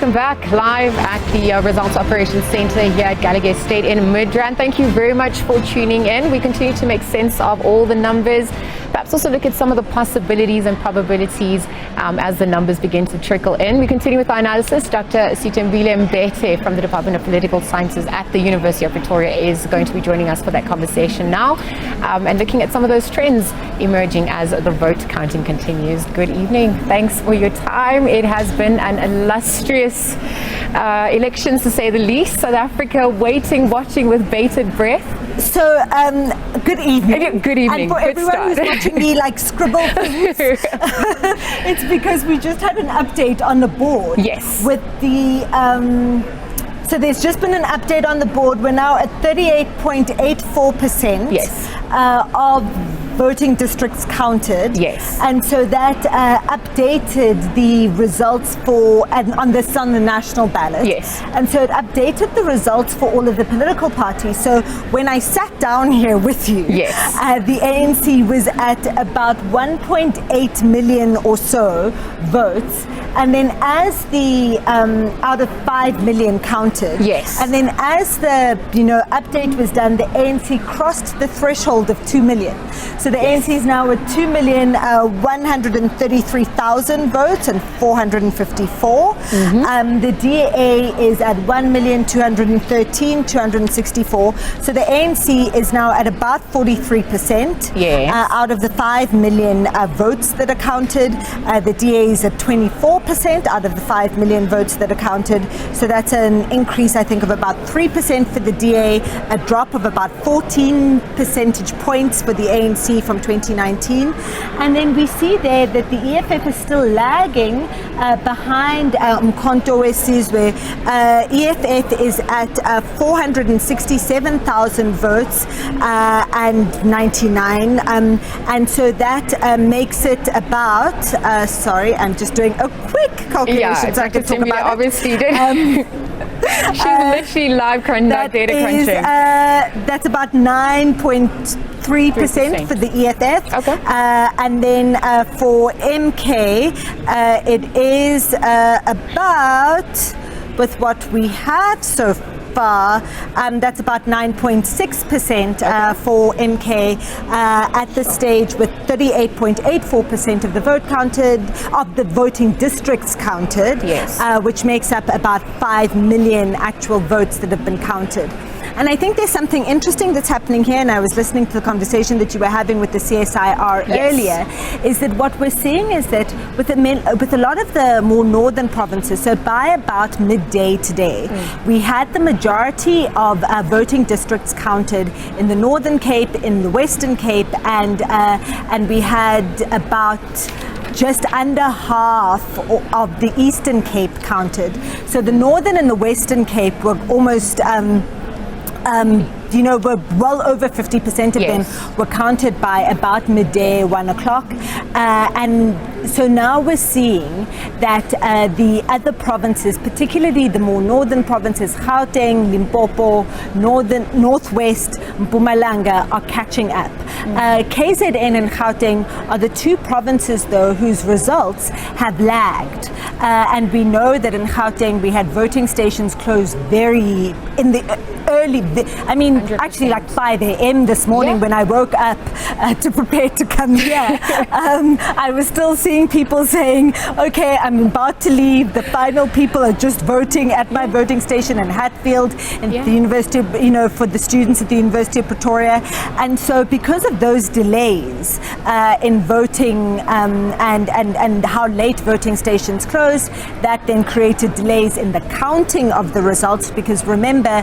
welcome back live at the Results Operations Centre here at Gallagher State in Midrand. Thank you very much for tuning in. We continue to make sense of all the numbers, perhaps also look at some of the possibilities and probabilities as the numbers begin to trickle in. We continue with our analysis. Dr Sithembile Mbete from the Department of Political Sciences at the University of Pretoria is going to be joining us for that conversation now, and looking at some of those trends emerging as the vote counting continues. Good evening. Thanks for your time. It has been an illustrious elections, to say the least. South Africa waiting, watching with bated breath. So, good evening. Good evening. And for Good everyone start. who's watching me scribble things, it's because we just had an update on the board. Yes. With the so there's just been an update on the board. We're now at 38.84%. Yes. Of voting districts counted. Yes. And so that updated the results on the national ballot. Yes. And so it updated the results for all of the political parties. So when I sat down here with you, yes, the ANC was at about 1.8 million or so votes. And then as the out of 5 million counted, yes, and then as the update was done, the ANC crossed the threshold of 2 million. So the ANC is now at 2,133,000 votes and 454. The DA is at 1,213,264. So the ANC is now at about 43%. Yes. Out of the 5 million votes that are counted. The DA is at 24% out of the 5 million votes that are counted. So that's an increase, I think, of about 3% for the DA, a drop of about 14 percentage points for the ANC from 2019. And then we see there that the EFF is still lagging behind Umkhonto weSizwe. EFF is at 467,000 votes and 99. And so that makes it about, sorry, I'm just doing a quick calculation so I can talk about obviously did. She's literally live data crunching. That's about 9.3% for the EFF. Okay. And then for MK, it is about, with what we have so far, that's about 9.6% for MK at this stage, with 38.84% of the vote counted, of the voting districts counted, yes, which makes up about 5 million actual votes that have been counted. And I think there's something interesting that's happening here, and I was listening to the conversation that you were having with the CSIR earlier, is that what we're seeing is that with a lot of the more northern provinces, so by about midday today, we had the majority of voting districts counted in the Northern Cape, in the Western Cape, and we had about just under half of the Eastern Cape counted. So the Northern and the Western Cape were almost were well over 50% of them were counted by about midday, 1 o'clock. And so now we're seeing that the other provinces, particularly the more northern provinces, Gauteng, Limpopo, Northwest, Mpumalanga, are catching up. KZN and Gauteng are the two provinces, though, whose results have lagged. And we know that in Gauteng we had voting stations closed very in the early, actually like 5 a.m. this morning when I woke up to prepare to come here. I was still seeing people saying, okay, I'm about to leave. The final people are just voting at my voting station in Hatfield, in the University of, for the students at the University of Pretoria. And so because of those delays in voting and how late voting stations closed, that then created delays in the counting of the results, because remember,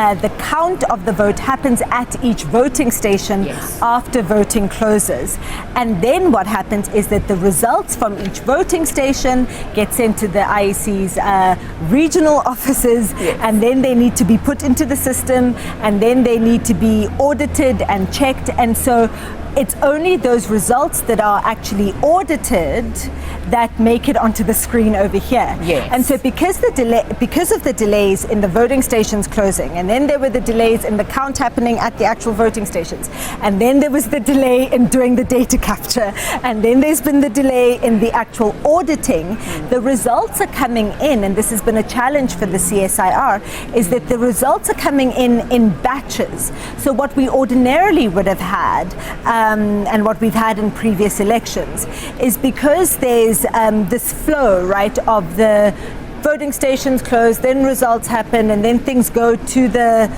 the count of the vote happens at each voting station after voting closes. And then what happens is that the results from each voting station get sent to the IEC's regional offices, and then they need to be put into the system, and then they need to be audited and checked. And so it's only those results that are actually audited that make it onto the screen over here. Yes. And so because of the delays in the voting stations closing, and then there were the delays in the count happening at the actual voting stations, and then there was the delay in doing the data capture, and then there's been the delay in the actual auditing, the results are coming in, and this has been a challenge for the CSIR, is that the results are coming in batches. So what we ordinarily would have had, and what we've had in previous elections, is because there's this flow, right, of the voting stations closed, then results happen, and then things go to the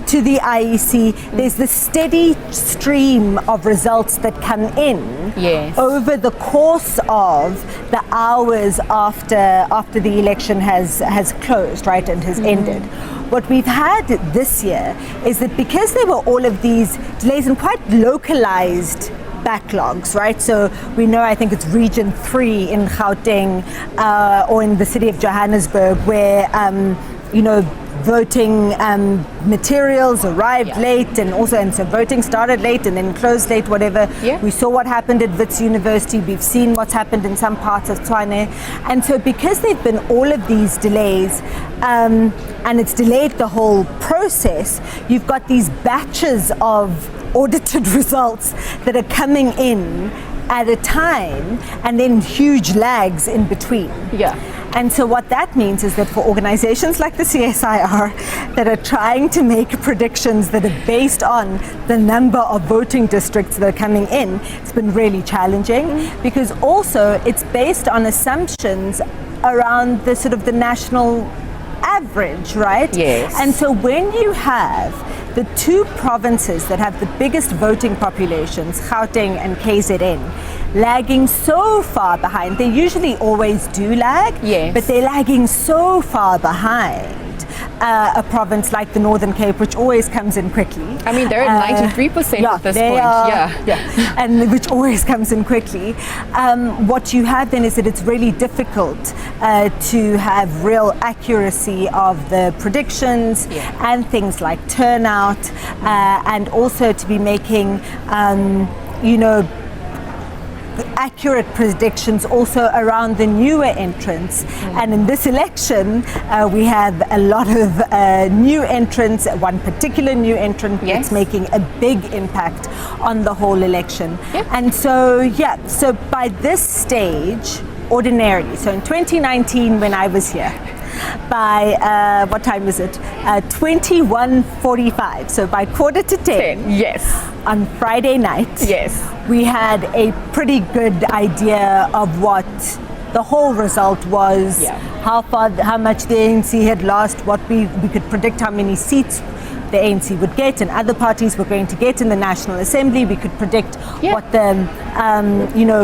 IEC. There's this steady stream of results that come in over the course of the hours after the election has closed, right, and has ended. What we've had this year is that because there were all of these delays and quite localized backlogs, right? So we know, I think it's Region 3 in Gauteng or in the city of Johannesburg, where voting materials arrived late, and so voting started late and then closed late, whatever. We saw what happened at Wits University. We've seen what's happened in some parts of Tshwane. And so because there've been all of these delays, and it's delayed the whole process, you've got these batches of audited results that are coming in at a time, and then huge lags in between. And so what that means is that for organizations like the CSIR that are trying to make predictions that are based on the number of voting districts that are coming in, it's been really challenging, because also it's based on assumptions around the sort of the national average, right? And so when you have the two provinces that have the biggest voting populations, Gauteng and KZN, lagging so far behind, they usually always do lag, but they're lagging so far behind a province like the Northern Cape, which always comes in quickly. I mean, they're at 93% at this point. And which always comes in quickly. What you have then is that it's really difficult to have real accuracy of the predictions and things like turnout, and also to be making, accurate predictions also around the newer entrants. And in this election, we have a lot of new entrants, one particular new entrant that's making a big impact on the whole election. And so, so by this stage, ordinarily, so in 2019 when I was here, by what time is it? 21:45. So by 9:45. On Friday night. We had a pretty good idea of what the whole result was, how much the ANC had lost, what we could predict how many seats the ANC would get and other parties were going to get in the National Assembly. We could predict what the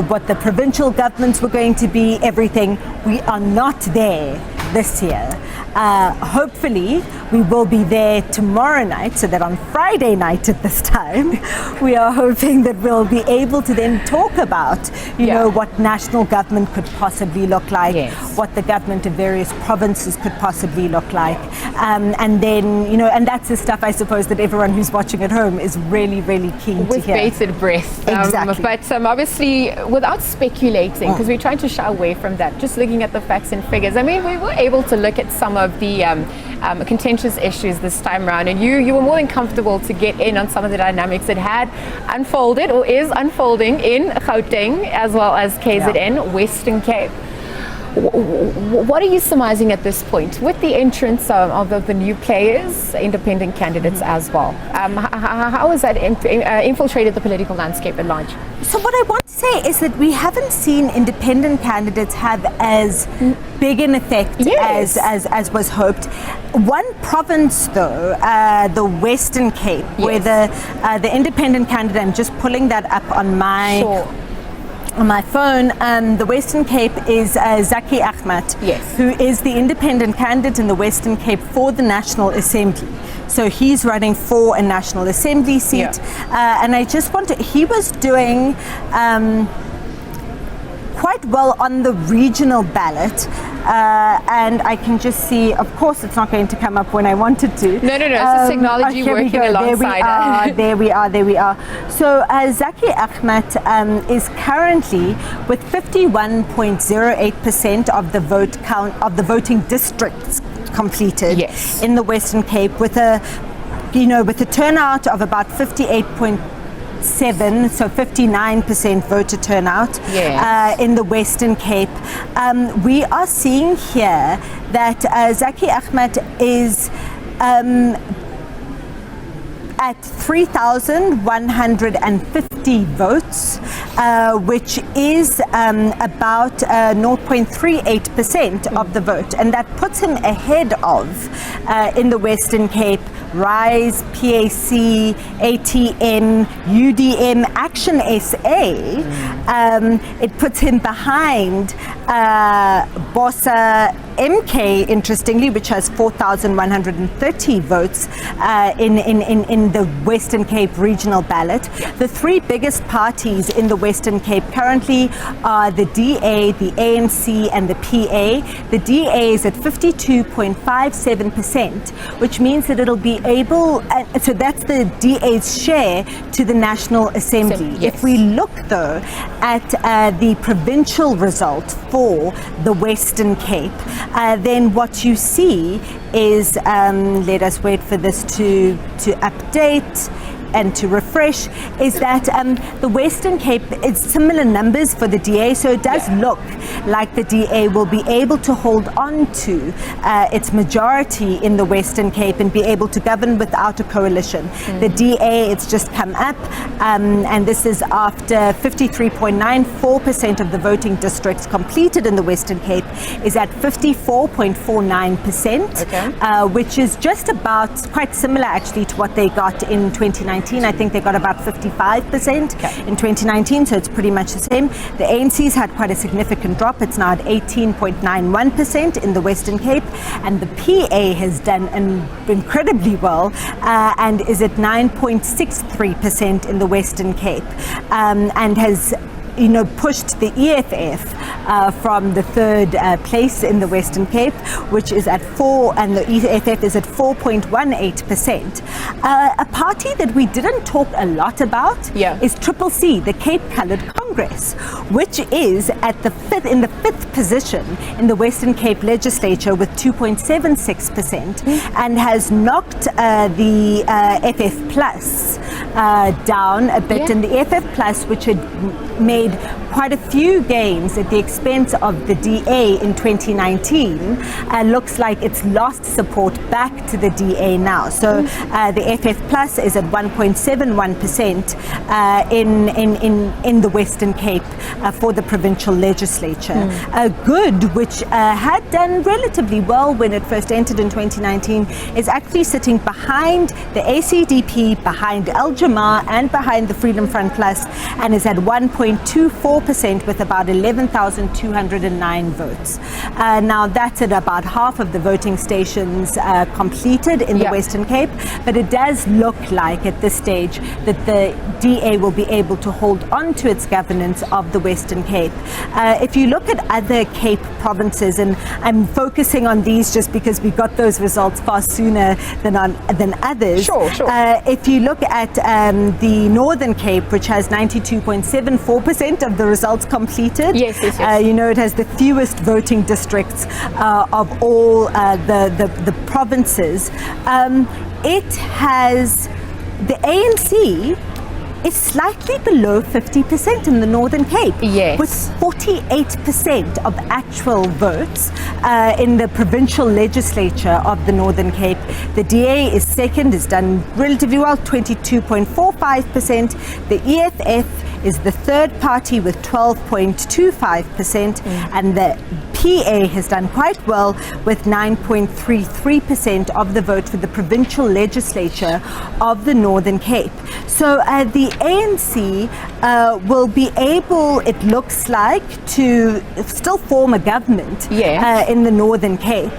what the provincial governments were going to be, everything. We are not there this year. Hopefully we will be there tomorrow night, so that on Friday night at this time we are hoping that we'll be able to then talk about what national government could possibly look like, what the government of various provinces could possibly look like, and then and that's the stuff I suppose that everyone who's watching at home is really, really keen to hear. With bated breath. But obviously without speculating, because we're trying to shy away from that, just looking at the facts and figures. I mean, we were able to look at some of the contentious issues this time around, and you were more than comfortable to get in on some of the dynamics that had unfolded or is unfolding in Gauteng as well as KZN, Western Cape. What are you surmising at this point with the entrance of the new players, independent candidates as well? How has that infiltrated the political landscape at large? So what I want to say is that we haven't seen independent candidates have as big an effect as was hoped. One province though, the Western Cape, where the independent candidate, I'm just pulling that up on my on my phone, the Western Cape is Zaki Ahmed, who is the independent candidate in the Western Cape for the National Assembly. So he's running for a National Assembly seat. And I just want to, he was doing quite well on the regional ballot, and I can just see, of course it's not going to come up when I want it to. No, it's the technology working alongside. There we are. So Zaki Ahmed is currently with 51.08% of the vote count of the voting districts completed in the Western Cape, with a turnout of about 58.7, so 59% voter turnout in the Western Cape. We are seeing here that Zaki Ahmed is at 3,150 votes, which is about 0.38% of the vote, and that puts him ahead of in the Western Cape RISE, PAC, ATN, UDM, Action SA. It puts him behind Bossa MK, interestingly, which has 4,130 votes in the Western Cape regional ballot. The three biggest parties in the Western Cape currently are the DA, the ANC, and the PA. The DA is at 52.57%, which means that it'll be able, so that's the DA's share to the National Assembly. If we look, though, at the provincial result for the Western Cape, then what you see is, let us wait for this to update and to refresh, is that the Western Cape is similar numbers for the DA, so it does look like the DA will be able to hold on to its majority in the Western Cape and be able to govern without a coalition. The DA, it's just come up, and this is after 53.94% of the voting districts completed in the Western Cape is at 54.49%, which is just about quite similar actually to what they got in 2019. I think they got about 55% in 2019, so it's pretty much the same. The ANC's had quite a significant drop. It's now at 18.91% in the Western Cape, and the PA has done incredibly well and is at 9.63% in the Western Cape, and has pushed the EFF from the third place in the Western Cape, which is at 4, and the EFF is at 4.18%. A party that we didn't talk a lot about is CCC, the Cape Coloured Congress, which is at in the fifth position in the Western Cape legislature with 2.76%, and has knocked the FF Plus down a bit, and the FF Plus, which had made quite a few gains at the expense of the DA in 2019, looks like it's lost support back to the DA now. So the FF Plus is at 1.71% in the Western Cape for the provincial legislature. Good, which had done relatively well when it first entered in 2019, is actually sitting behind the ACDP, behind Al Jamar, and behind the Freedom Front Plus, and is at 1.24% with about 11,209 votes. Now that's at about half of the voting stations completed in the Western Cape, but it does look like at this stage that the DA will be able to hold on to its governance of the Western Cape. If you look at other Cape provinces, and I'm focusing on these just because we got those results far sooner than others. Sure. If you look at the Northern Cape, which has 92.74% of the results completed. Yes. It has the fewest voting districts of all the provinces. It has, the ANC is slightly below 50% in the Northern Cape, with 48% of actual votes in the provincial legislature of the Northern Cape. The DA is second, has done relatively well, 22.45%. The EFF is the third party with 12.25%, and the PA has done quite well with 9.33% of the vote for the provincial legislature of the Northern Cape. So the ANC will be able, it looks like, to still form a government in the Northern Cape,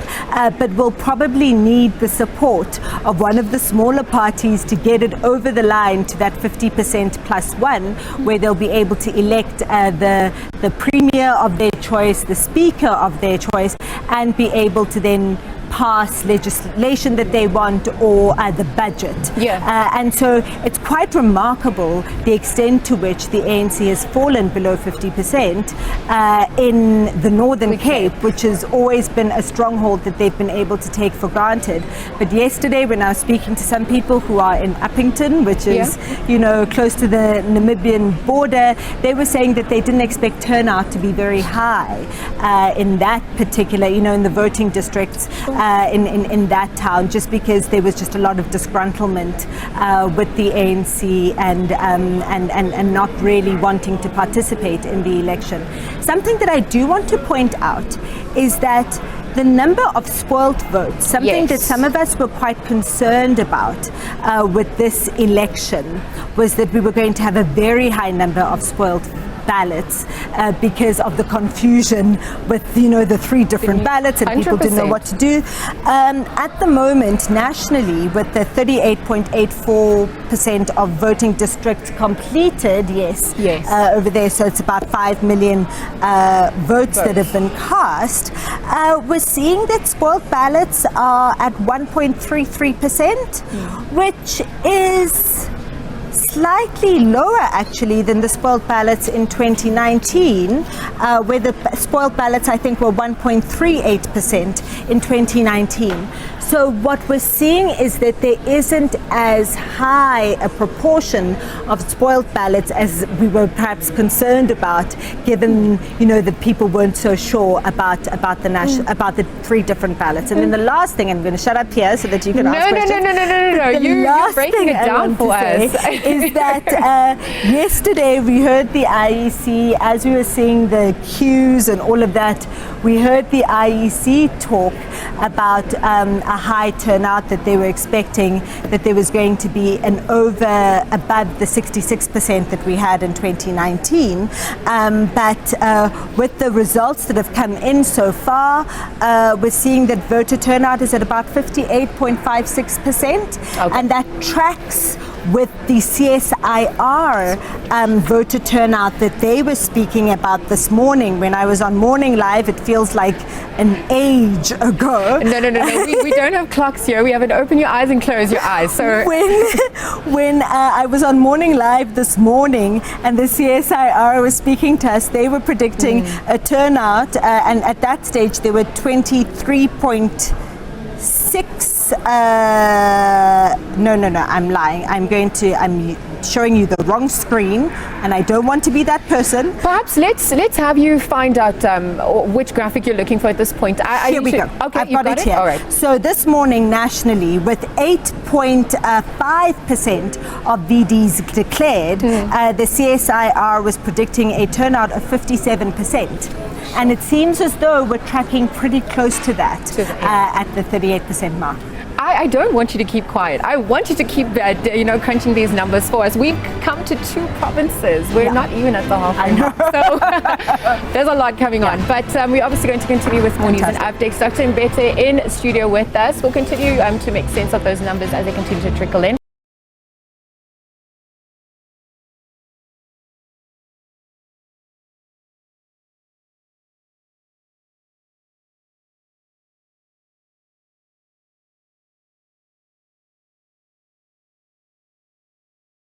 but will probably need the support of one of the smaller parties to get it over the line to that 50% plus one, where they'll be able to elect the premier of their choice, the speaker of their choice, and be able to then pass legislation that they want, or the budget. And so it's quite remarkable the extent to which the ANC has fallen below 50% in the Northern Cape, which has always been a stronghold that they've been able to take for granted. But yesterday, when I was speaking to some people who are in Uppington, which is, you know, close to the Namibian border, they were saying that they didn't expect turnout to be very high in that particular, you know, in the voting districts in that town, just because there was just a lot of disgruntlement with the ANC and not really wanting to participate in the election. Something that I do want to point out is that the number of spoilt votes, something that some of us were quite concerned about with this election, was that we were going to have a very high number of spoilt ballots because of the confusion with, you know, the 3 different ballots, and 100%. People didn't know what to do. At the moment, nationally, with the 38.84% of voting districts completed, over there, so it's about 5 million votes that have been cast, we're seeing that spoiled ballots are at 1.33%, which is slightly lower actually than the spoiled ballots in 2019, where the spoiled ballots I think were 1.38% in 2019. So what we're seeing is that there isn't as high a proportion of spoiled ballots as we were perhaps concerned about, given, you know, that people weren't so sure about the 3 different ballots. And then the last thing, I'm going to shut up here so that you can ask questions. No. You're breaking it down for us. Is that yesterday we heard the IEC, as we were seeing the queues and all of that, we heard the IEC talk about a high turnout, that they were expecting that there was going to be an above the 66% that we had in 2019. But with the results that have come in so far, we're seeing that voter turnout is at about 58.56%, and that tracks with the CSIR voter turnout that they were speaking about this morning. When I was on Morning Live, it feels like an age ago. No. We don't have clocks here. We have an open your eyes and close your eyes. So when I was on Morning Live this morning and the CSIR was speaking to us, they were predicting a turnout, and at that stage there were 23.6. No, I'm lying. I'm showing you the wrong screen, and I don't want to be that person. Perhaps let's have you find out which graphic you're looking for at this point. Here we go. Okay, I've got it here. All right. So this morning nationally, with 8.5% of VDs declared, the CSIR was predicting a turnout of 57%. And it seems as though we're tracking pretty close to that at the 38% mark. I don't want you to keep quiet. I want you to keep crunching these numbers for us. We've come to 2 provinces. We're not even at the halfway mark. So there's a lot coming on. But we're obviously going to continue with more news and updates. Dr. Mbete in studio with us. We'll continue to make sense of those numbers as they continue to trickle in.